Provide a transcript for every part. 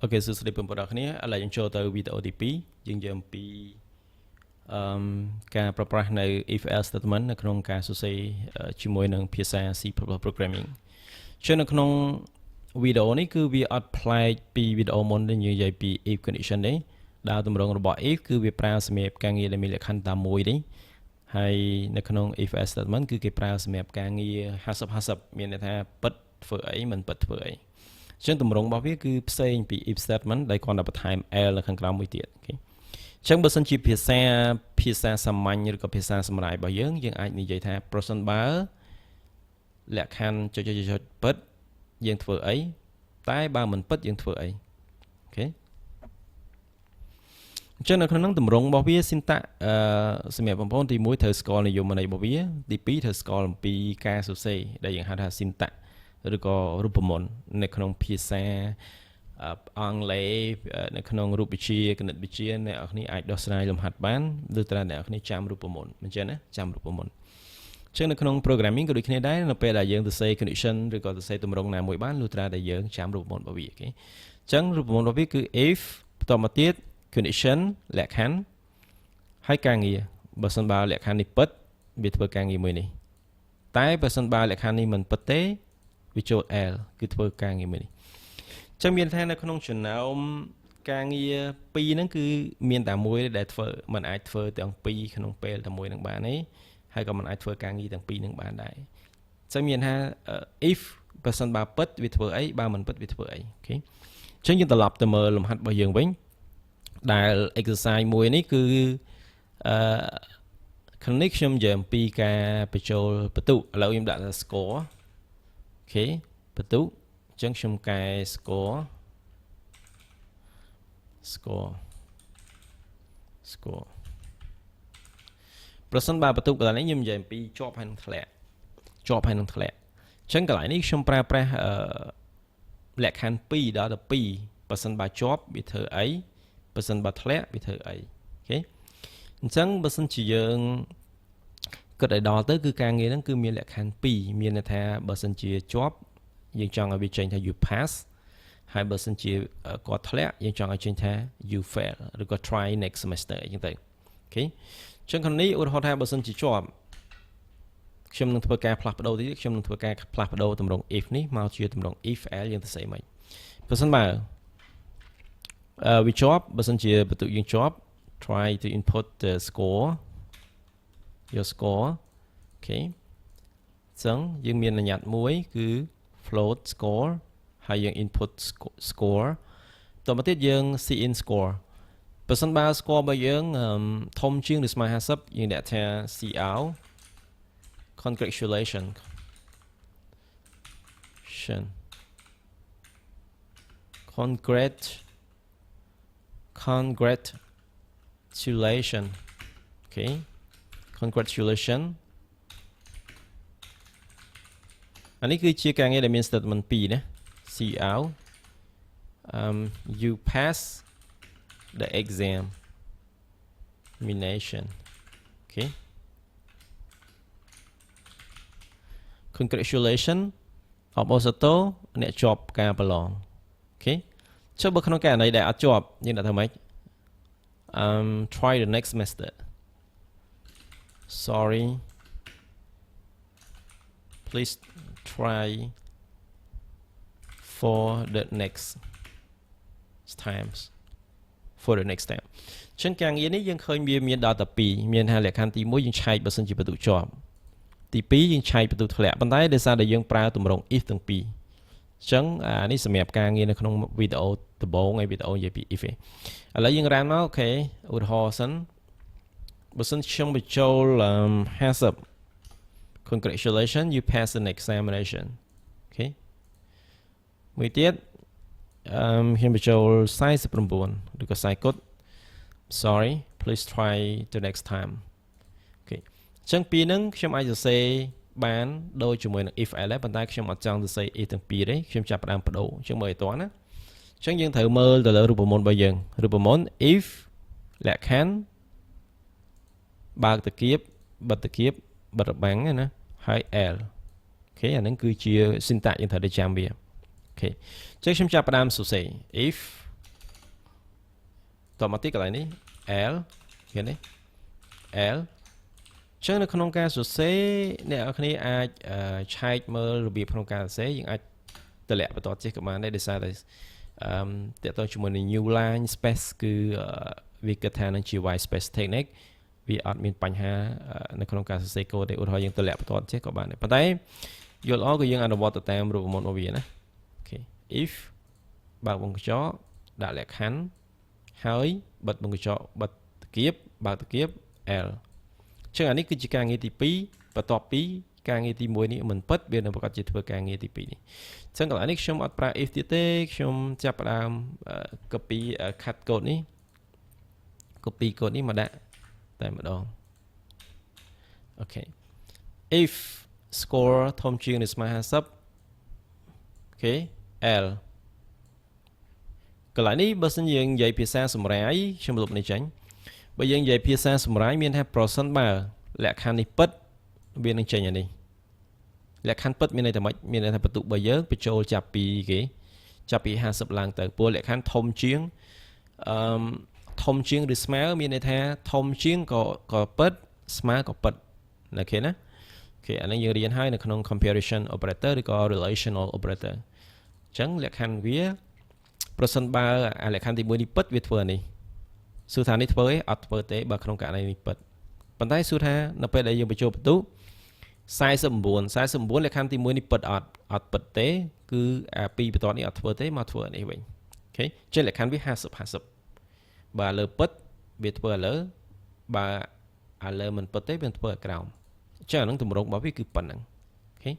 Ok, sự sẽ điểm vào này là những cho tới video TP nhưng giờ piការប្រើប្រាស់នៅ if else statement នៅក្នុងការសរសេរជាមួយនឹងភាសា C programming ចឹងនៅក្នុងវីដេអូនេះគឺវាអត់ប្លែកពីវីដេអូមុនដែលនិយាយពី if condition ទេដែលទម្រង់របស់ if គឺវាប្រើសម្រាប់ការងារដែលមានលក្ខខណ្ឌតាមមួយទេហើយនៅក្នុង if else statement គឺគេប្រើសម្រាប់ការងារ50មានន័យថាពិតធ្វើអីមិនពិតធ្វើអីចឹងទម្រង់របស់វាគឺផ្សេងពី if statement ដែលគាត់បន្ថែម l នៅខាងក្រោមមួយទៀតអូខេចឹងបើសិនជាភាសាសាមញ្ញឬក៏ភាសាសម្រាយរបស់យើងអាចនិយាយថាប្រសិនបើលក្ខខណ្ឌចុចពិតយើងធ្វើអីតែបើមិនពិតយើងធ្វើអីអូខេអញ្ចឹងនៅក្នុងហ្នឹងទម្រង់របស់វា syntax សម្រាប់បងប្អូនទី1ត្រូវស្គាល់និយមន័យរបស់វាទី2ត្រូវស្គាល់អំពីការសរសេរដែលយើងហៅថា syntax ឬក៏រូបមន្តនៅក្នុងភាសាអង់គ្លេសនៅក្នុងរូបវិទ្យាគណិតវិទ្យាអ្នកនរគ្នាអាចដោះស្រាយលំហាត់បានឬត្រូវអ្នកនរគ្នាចាំរូបមន្តមិនចឹងណាចាំរូបមន្តចឹងនៅក្នុង programming ក៏ដូចគ្នាដែរនៅពេលដែលយើងសរសេរ condition ឬក៏សរសេរទម្រង់ណាមួយបានលុះត្រាតែយើងចាំរូបមន្តរបស់វាអូខេចឹងរូបមន្តរបស់វាគឺ if បន្តមកទៀត condition លក្ខខណ្ឌហើយការងារបើសិនបើលក្ខខណ្ឌនេះពិតវាធ្វើការងារមួយនេះតែបើសិនបើលក្ខខណ្ឌនេះមិនពិតទេវាចូល L គឺធ្វើការងារមួយនេះចឹងមានថានៅក្នុងចំណោមការងារពីរហ្នឹងគឺមានតែមួយដែលធ្វើมันអាចធ្វើទាំងពីរក្នុងពេលតែមួយនឹងបានទេហើយក៏มันអាចធ្វើការងារទាំងពីរនឹងបានដែរចឹងមានថា if បើសិនបើពិតវាធ្វើអីបើមិនពិតវាធ្វើអីអូខេចឹងយើងត្រឡប់ទៅមើលលំហាត់របស់យើងវិញដែល exercise មួយនេះគឺconnect ខ្ញុំនិយាយអំពីការបញ្ចូលបន្ទុកឥឡូវខ្ញុំដាក់ score អូខេបន្ទុកអញ្ចឹងខ្ញុំកែ score ប្រសិនបើបន្ទុកកន្លែងនេះខ្ញុំនិយាយអំពីជាប់ហើយនឹងធ្លាក់អញ្ចឹងកន្លែងនេះខ្ញុំប្រើប្រាស់លក្ខខណ្ឌ2ដល់12ប្រសិនបើជាប់វាធ្វើអីប្រសិនបើធ្លាក់វាធ្វើអីអូខេអញ្ចឹងបើសិនជាយើងគិតឲ្យដល់ទៅគឺការងារហ្នឹងគឺមានលក្ខខណ្ឌ2មានន័យថាបើសិនជាជាប់យើងចង់ឲ្យវាចេញថា you pass ហើយបើសិនជាគាត់ធ្លាក់យើងចង់ឲ្យចេញថា you fail ឬក៏ try next semester អញ្ចឹងទៅអូខេអញ្ចឹងខាងនេះឧទាហរណ៍ថាបើសិនជាជាប់ខ្ញុំនឹងធ្វើការផ្លាស់ប្ដូរទីខ្ញុំនឹងធ្វើការផ្លាស់ប្ដូរទម្រង់ if នេះមកជាទម្រង់ if l យើងទៅស្អីមិនបើសិនបើវាជាប់បើសិនជាបន្ទុកយើងជាប់ try to input the score your score អូខេអញ្ចឹងយើងមានបញ្ញត្តិមួយគឺ float score ហើយយើង input score តទៅទៀតយើង cin score បើសិនបើ score របស់យើងធំជាងឬស្មើ50យើងដាក់ថា cout congratulation okay congratulation អានេះគឺជាការងារដែលមាន statement 2ណា cout you pass the examination okay congratulation អបអរសាទរអ្នកជាប់ការប្រឡងអូខេចុះបើក្នុងករណីដែលអត់ជាប់យើងដាក់ថាម៉េចtry the next semester sorry please try for the next time ចឹងការងារនេះយើងឃើញវាមានដល់តែ2មានថាលក្ខខណ្ឌទី1យើងឆែកបើសិនជាបន្ទុកជាប់ទី2យើងឆែកបន្ទុកធ្លាក់ប៉ុន្តែដោយសារតែយើងប្រើទម្រង់ if ទាំងពីរអញ្ចឹងអានេះសម្រាប់ការងារនៅក្នុងវីដេអូដំបូងហើយវីដេអូនិយាយពី if ឥឡូវយើងរានមកអូខេឧទាហរណ៍សិនបើសិនខ្ញុំបញ្ចូល50 congratulations you pass the examination អូខេមួយទៀតខ្ញុំបញ្ចូល49ឬក៏ខ្សែគត់ sorry please try the next time អូខេអញ្ចឹងពីរហ្នឹងខ្ញុំអាចសរសេរបានដូចជាមួយនឹង if else ប៉ុន្តែខ្ញុំអត់ចង់សរសេរ if ទាំងពីរទេខ្ញុំចាប់ផ្ដើមបដូរអញ្ចឹងមើលឲ្យតោះណាអញ្ចឹងយើងត្រូវមើលទៅលើរូបមន្តរបស់យើងរូបមន្ត if លក្ខខណ្ឌបើកតាគៀបបិទតាគៀបបិទរបាំងណាហើយ l អូខេអាហ្នឹងគឺជា syntax យើងត្រូវតែចាំវាអូខេអញ្ចឹងខ្ញុំចាប់ផ្ដើមសរសេរ if តមកទៀតកន្លែងនេះ L ឃើញទេ L ចឹងនៅក្នុងការសរសេរអ្នកនរគ្នាអាចឆែកមើលរបៀបក្នុងការសរសេរយើងអាចតម្លាក់បន្តទៀតក៏បានដែរដោយសារតែតើតើជាមួយនឹង new line space គឺវាគិតថានឹងជា white space technique វាអត់មានបញ្ហានៅក្នុងការសរសេរកូដទេឧទាហរណ៍យើងតម្លាក់បន្តទៀតក៏បានដែរប៉ុន្តែយល់ល្អគឺយើងអនុវត្តទៅតាមរូបមន្តរបស់វាណាអូខេ if បើកវងកញ្ចក់ដាក់លក្ខខណ្ឌហើយបិទវងកញ្ចក់បិទតគៀបបើកតគៀប L ចឹងអានេះគឺជាការងារទី2បន្ទាប់ពីការងារទី1នេះមិនពិតវានឹងប្រកាសជាធ្វើការងារទី2នេះចឹងកន្លែងនេះខ្ញុំអត់ប្រើ if ទៀតទេខ្ញុំចាប់ផ្ដើម copy cut code នេះ copy code នេះមកដាក់តែម្ដងអូខេ if score ធំជាងឬស្មើ50អូខេ L កន្លែងនេះបើសិនយើងនិយាយភាសាសម្រាយខ្ញុំលុបនេះចេញបើយើងនិយាយភាសាសម្រាយមានថា percent បើលក្ខខណ្ឌនេះពិតវានឹងចេញអានេះលក្ខខណ្ឌពិតមានន័យថាម៉េចមានន័យថាបន្ទុករបស់យើងបញ្ចូលចាប់ពីគេចាប់ពី50ឡើងទៅព្រោះលក្ខខណ្ឌធំជាងធំជាងឬស្មើមានន័យថាធំជាងក៏ពិតស្មើក៏ពិតអូខេណាអូខេអានេះយើងរៀនហើយនៅក្នុង comparison operator ឬក៏ relational operator អញ្ចឹងលក្ខខណ្ឌវាប្រសិនបើអាលក្ខខណ្ឌទី1នេះពិតវាធ្វើអានេះសួរថានេះធ្វើអីអត់ធ្វើទេបើក្នុងករណីនេះពិតប៉ុន្តែសួរថានៅពេលដែលយើងបញ្ចូលបន្ទុក49លក្ខខណ្ឌទី1នេះពិតអត់ពិតទេគឺអាពីបន្ទាត់នេះអត់ធ្វើទេមកធ្វើអានេះវិញអូខេចេះលក្ខខណ្ឌវា50បើលើពិតវាធ្វើលើបើអាលើមិនពិតទេវាធ្វើឲ្យក្រោមអញ្ចឹងអានឹងទម្រង់របស់វាគឺប៉ុណ្្នឹងអូខេ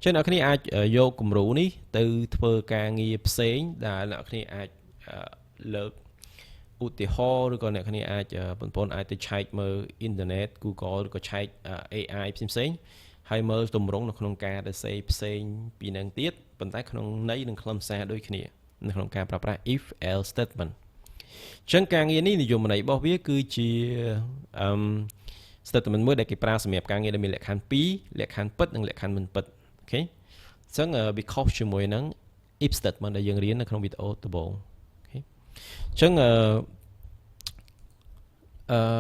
ចឹងអ្នកគ្នាអាចយកគំរូនេះទៅធ្វើការងារផ្សេងដែលអ្នកគ្នាអាចលើកឧទាហរណ៍ឬក៏អ្នកគ្នាអាចបងប្អូនអាចទៅឆែកមើលអ៊ីនធឺណិត Google ឬក៏ឆែក AI ផ្សេងហើយមើលទម្រង់នៅក្នុងការសរសេរផ្សេងពីនឹងទៀតប៉ុន្តែក្នុងន័យនិងខ្លឹមសារដូចគ្នានៅក្នុងការប្រើប្រាស់ if else statement ចឹងការងារនេះនិយមន័យរបស់វាគឺជា statement មួយដែលគេប្រើសម្រាប់ការងារដែលមានលក្ខខណ្ឌ2លក្ខខណ្ឌពិតនិងលក្ខខណ្ឌមិនពិតអូខេអញ្ចឹងវាខុសជាមួយនឹង if statement ដែលយើងរៀននៅក្នុងវីដេអូដំបូងអូខេអញ្ចឹង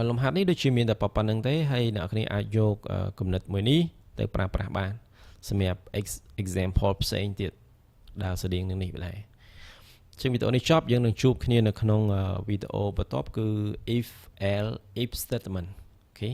លំហាត់នេះដូចជាមានតែប៉ុណ្្នឹងទេហើយអ្នកនរអាចយកគំនិតមួយនេះទៅប្រើប្រាស់បានសម្រាប់ example ផ្សេងទៀតដែលស្តៀងនឹងនេះដែរជាវីដេអូនេះចប់យើងនឹងជួបគ្នានៅក្នុងវីដេអូបន្ទាប់គឺ if else if statement អូខេ